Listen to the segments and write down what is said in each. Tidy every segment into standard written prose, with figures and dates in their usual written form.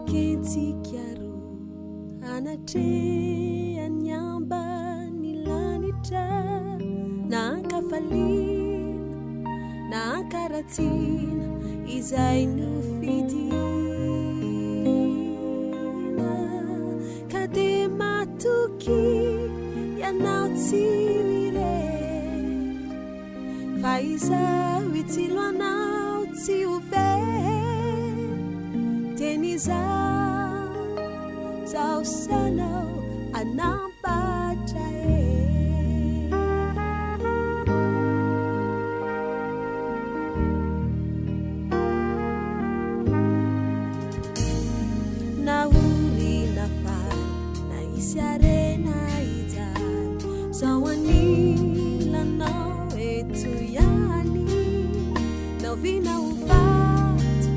kentsikiaro anatreany amban'ilanitra nankafaliana nankaratsina izay nofidina ka de matoky ianao tsy irery fa izao itsilo anao tsy over tenizao zao sanao anampatra nauri nafal na isy arena ijany zao anilanao eto ihany naovina hovaty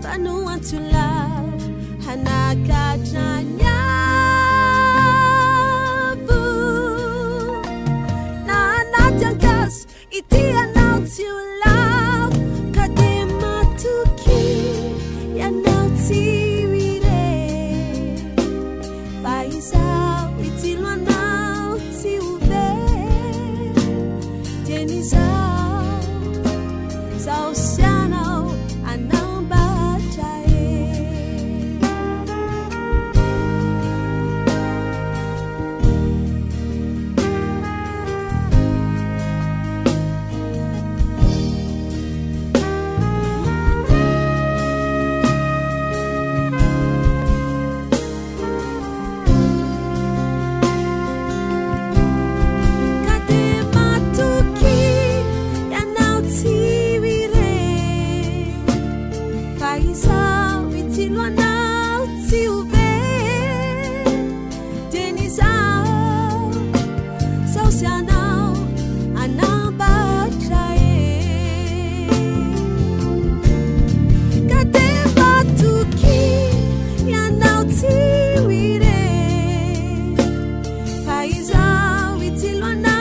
fa no antsolao hanakatrany avo na anaty ankasy ity anao tsy ho lavo ka de matoky ianao tsy irery fa izao itsilo anao tsy ho very tenizao zao sianao anambatra Silwana